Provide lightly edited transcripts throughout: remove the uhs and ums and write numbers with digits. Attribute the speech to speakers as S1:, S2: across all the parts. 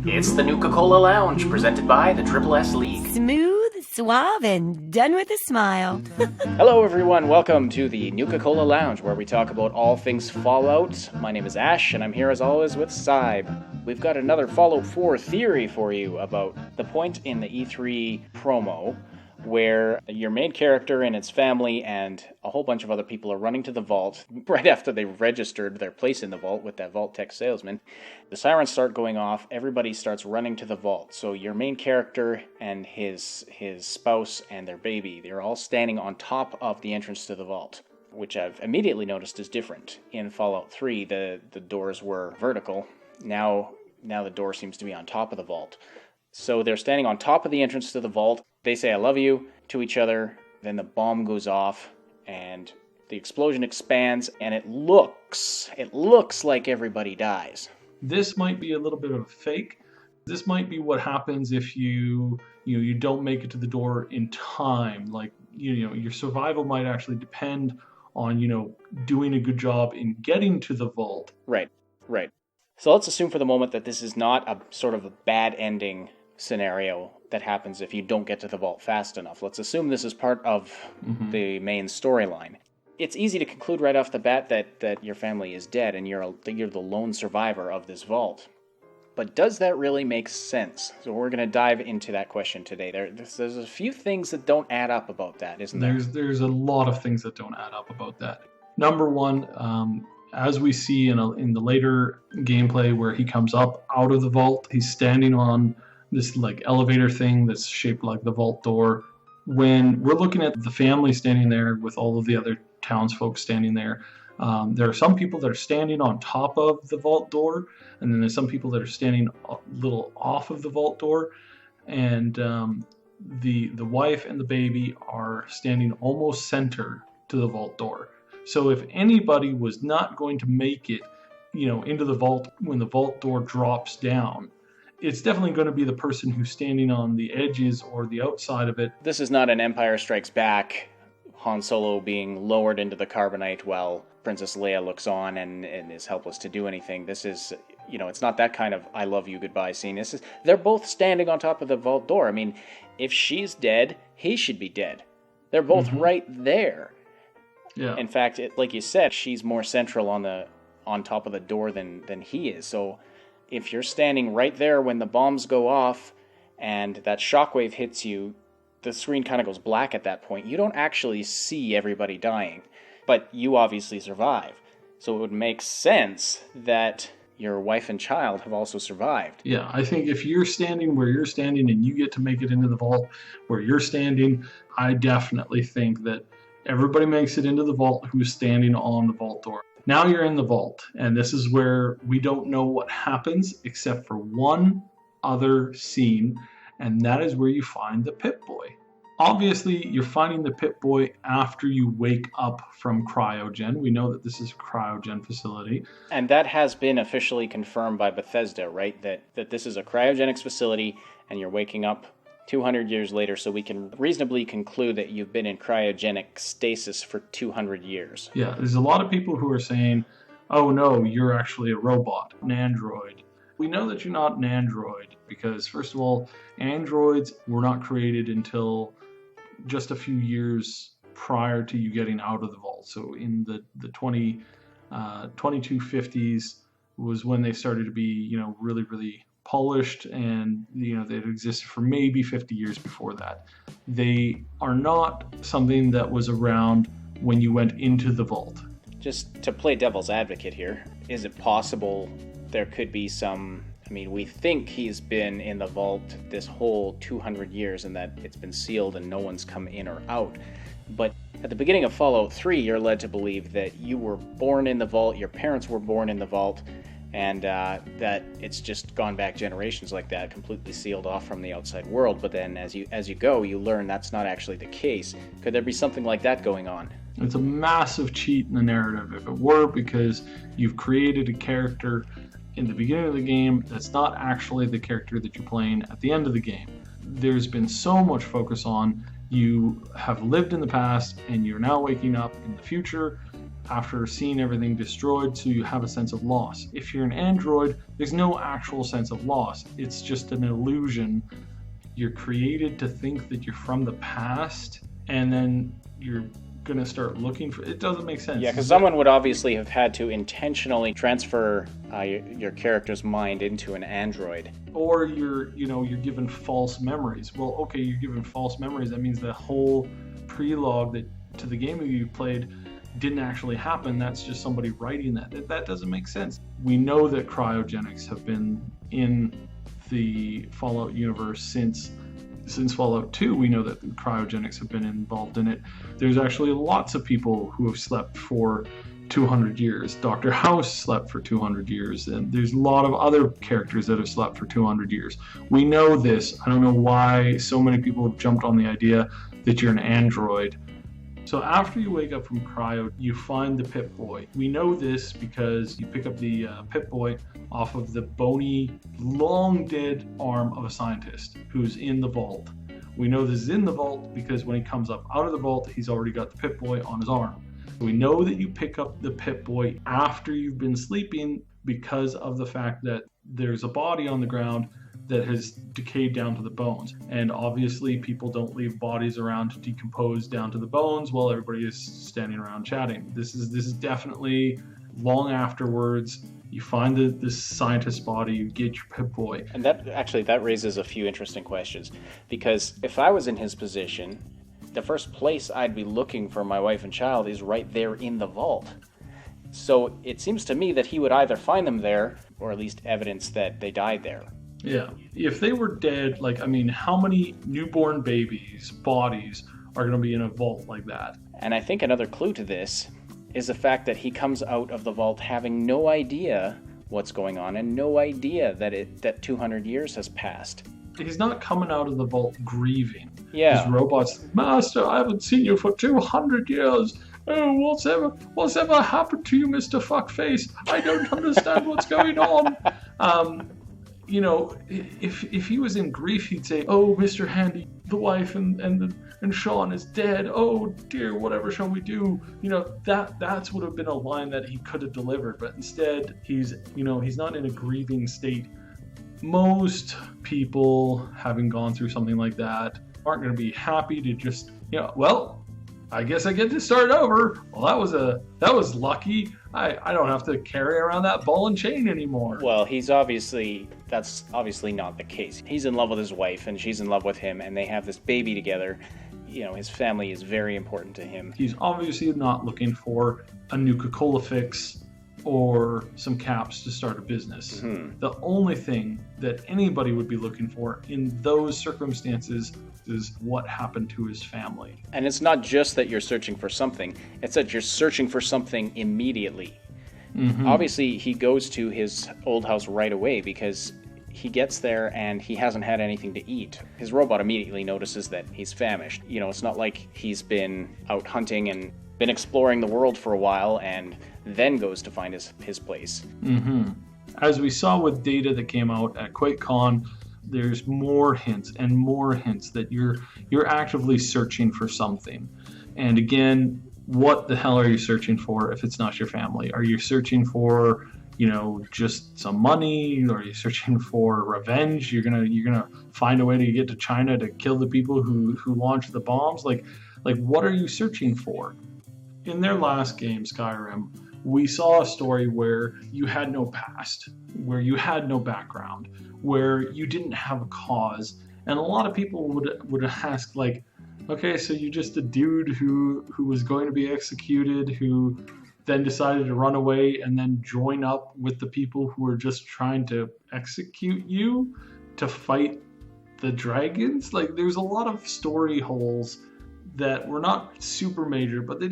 S1: It's the Nuka-Cola Lounge, presented by the Triple S League.
S2: Smooth, suave, and done with a smile.
S1: Hello everyone, welcome to the Nuka-Cola Lounge, where we talk about all things Fallout. My name is Ash, and I'm here as always with Syb. We've got another Fallout 4 theory for you about the point in the E3 promo where your main character and its family and a whole bunch of other people are running to the vault right after they've registered their place in the vault with that Vault Tech salesman. The sirens start going off, everybody starts running to the vault. So your main character and his spouse and their baby, they're all standing on top of the entrance to the vault, which I've immediately noticed is different. In Fallout 3, the doors were vertical. Now the door seems to be on top of the vault. So they're standing on top of the entrance to the vault. They say, "I love you," to each other. Then the bomb goes off, and the explosion expands, and it looks like everybody dies.
S3: This might be a little bit of a fake. This might be what happens if you don't make it to the door in time. Like, your survival might actually depend on, doing a good job in getting to the vault.
S1: Right. So let's assume for the moment that this is not a sort of a bad ending scenario that happens if you don't get to the vault fast enough. Let's assume this is part of the main storyline. It's easy to conclude right off the bat that your family is dead and you're the lone survivor of this vault. But does that really make sense? So we're going to dive into that question today. There's a few things that don't add up about that, isn't there?
S3: There's a lot of things that don't add up about that. Number one, as we see in the later gameplay where he comes up out of the vault, he's standing on this elevator thing that's shaped like the vault door. When we're looking at the family standing there with all of the other townsfolk standing there, there are some people that are standing on top of the vault door, and then there's some people that are standing a little off of the vault door, and the wife and the baby are standing almost center to the vault door. So if anybody was not going to make it, into the vault when the vault door drops down, it's definitely going to be the person who's standing on the edges or the outside of it.
S1: This is not an Empire Strikes Back, Han Solo being lowered into the carbonite while Princess Leia looks on and is helpless to do anything. This is, it's not that kind of I love you goodbye scene. They're both standing on top of the vault door. I mean, if she's dead, he should be dead. They're both right there.
S3: Yeah.
S1: In fact, like you said, she's more central on top of the door than he is. So if you're standing right there when the bombs go off and that shockwave hits you, the screen kind of goes black at that point. You don't actually see everybody dying, but you obviously survive. So it would make sense that your wife and child have also survived.
S3: Yeah, I think if you're standing where you're standing and you get to make it into the vault where you're standing, I definitely think that everybody makes it into the vault who's standing on the vault door. Now you're in the vault, and this is where we don't know what happens except for one other scene, and that is where you find the Pip-Boy. Obviously, you're finding the Pip-Boy after you wake up from cryogen. We know that this is a cryogen facility.
S1: And that has been officially confirmed by Bethesda, right? That this is a cryogenics facility, and you're waking up 200 years later, so we can reasonably conclude that you've been in cryogenic stasis for 200 years.
S3: Yeah, there's a lot of people who are saying, oh no, you're actually a robot, an android. We know that you're not an android because, first of all, androids were not created until just a few years prior to you getting out of the vault. So in the 2250s was when they started to be, really, really polished, and they'd existed for maybe 50 years before that. They are not something that was around when you went into the vault.
S1: Just to play devil's advocate here, is it possible there could be we think he's been in the vault this whole 200 years and that it's been sealed and no one's come in or out, but at the beginning of Fallout 3, you're led to believe that you were born in the vault, your parents were born in the vault, and that it's just gone back generations like that, completely sealed off from the outside world. But then as you go, you learn that's not actually the case. Could there be something like that going on?
S3: It's a massive cheat in the narrative if it were, because you've created a character in the beginning of the game that's not actually the character that you're playing at the end of the game. There's been so much focus on you have lived in the past and you're now waking up in the future. after seeing everything destroyed, so you have a sense of loss. If you're an android, there's no actual sense of loss. It's just an illusion. You're created to think that you're from the past, and then you're going to start looking for it. Doesn't make sense.
S1: Yeah, because someone would obviously have had to intentionally transfer your character's mind into an android.
S3: Or you're given false memories. Well, okay, you're given false memories. That means the whole prelogue to the game that you played didn't actually happen. That's just somebody writing that. That doesn't make sense. We know that cryogenics have been in the Fallout universe since Fallout 2. We know that cryogenics have been involved in it. There's actually lots of people who have slept for 200 years. Dr. House slept for 200 years, and there's a lot of other characters that have slept for 200 years. We know this. I don't know why so many people have jumped on the idea that you're an android. So after you wake up from cryo, you find the Pip-Boy. We know this because you pick up the Pip-Boy off of the bony, long dead arm of a scientist who's in the vault. We know this is in the vault because when he comes up out of the vault, he's already got the Pip-Boy on his arm. We know that you pick up the Pip-Boy after you've been sleeping because of the fact that there's a body on the ground that has decayed down to the bones. And obviously people don't leave bodies around to decompose down to the bones while everybody is standing around chatting. This is definitely long afterwards. You find this scientist's body, you get your Pip-Boy.
S1: And that raises a few interesting questions. Because if I was in his position, the first place I'd be looking for my wife and child is right there in the vault. So it seems to me that he would either find them there, or at least evidence that they died there.
S3: Yeah. If they were dead, how many newborn babies' bodies are going to be in a vault like that?
S1: And I think another clue to this is the fact that he comes out of the vault having no idea what's going on and no idea that 200 years has passed.
S3: He's not coming out of the vault grieving.
S1: Yeah.
S3: His robot's, Master, I haven't seen you for 200 years. Oh, what's ever happened to you, Mr. Fuckface? I don't understand what's going on. If he was in grief, he'd say, "Oh, Mr. Handy, the wife and Sean is dead. Oh dear, whatever shall we do?" That's would have been a line that he could have delivered. But instead, he's not in a grieving state. Most people, having gone through something like that, aren't going to be happy to just, well, I guess I get to start over. Well, that was lucky. I don't have to carry around that ball and chain anymore.
S1: Well, that's obviously not the case. He's in love with his wife and she's in love with him and they have this baby together. His family is very important to him.
S3: He's obviously not looking for a Nuka-Cola fix or some caps to start a business. Mm-hmm. The only thing that anybody would be looking for in those circumstances is what happened to his family.
S1: And it's not just that you're searching for something, it's that you're searching for something immediately. Mm-hmm. Obviously, he goes to his old house right away because he gets there and he hasn't had anything to eat. His robot immediately notices that he's famished. It's not like he's been out hunting and been exploring the world for a while and then goes to find his place.
S3: Mm-hmm. As we saw with data that came out at QuakeCon, there's more hints and more hints that you're actively searching for something. And again, what the hell are you searching for if it's not your family? Are you searching for, just some money? Or are you searching for revenge? You're gonna find a way to get to China to kill the people who launched the bombs? Like what are you searching for? In their last game, Skyrim, we saw a story where you had no past, where you had no background, where you didn't have a cause. And a lot of people would ask, okay, so you're just a dude who was going to be executed, who then decided to run away and then join up with the people who were just trying to execute you to fight the dragons? There's a lot of story holes that were not super major, but there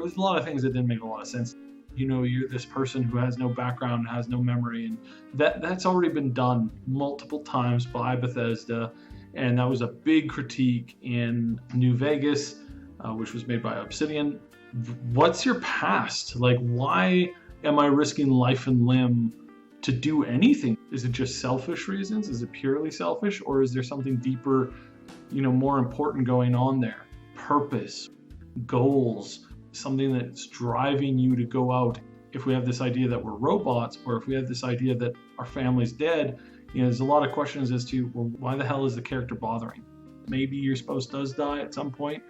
S3: was a lot of things that didn't make a lot of sense. You're this person who has no background, has no memory, and that's already been done multiple times by Bethesda, and that was a big critique in New Vegas, which was made by Obsidian. What's your past? Why am I risking life and limb to do anything? Is it just selfish reasons? Is it purely selfish, or is there something deeper, more important going on there? Purpose, goals, something that's driving you to go out. If we have this idea that we're robots, or if we have this idea that our family's dead, there's a lot of questions as to, well, why the hell is the character bothering? Maybe your spouse does die at some point.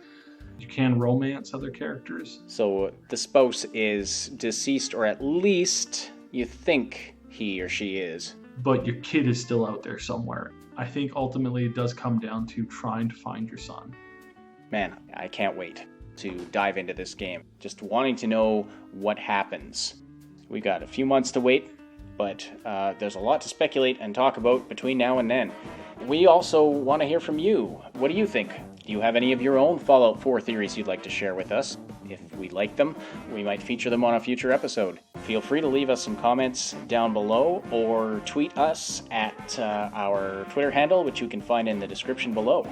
S3: You can romance other characters.
S1: So the spouse is deceased, or at least you think he or she is.
S3: But your kid is still out there somewhere. I think ultimately it does come down to trying to find your son.
S1: Man, I can't wait to dive into this game. Just wanting to know what happens. We got a few months to wait, but there's a lot to speculate and talk about between now and then. We also want to hear from you. What do you think? Do you have any of your own Fallout 4 theories you'd like to share with us? If we like them, we might feature them on a future episode. Feel free to leave us some comments down below or tweet us at our Twitter handle, which you can find in the description below.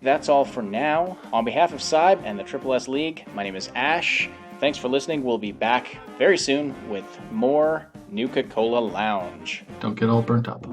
S1: That's all for now. On behalf of Syb and the Triple S League, my name is Ash. Thanks for listening. We'll be back very soon with more Nuka-Cola Lounge.
S3: Don't get all burnt up.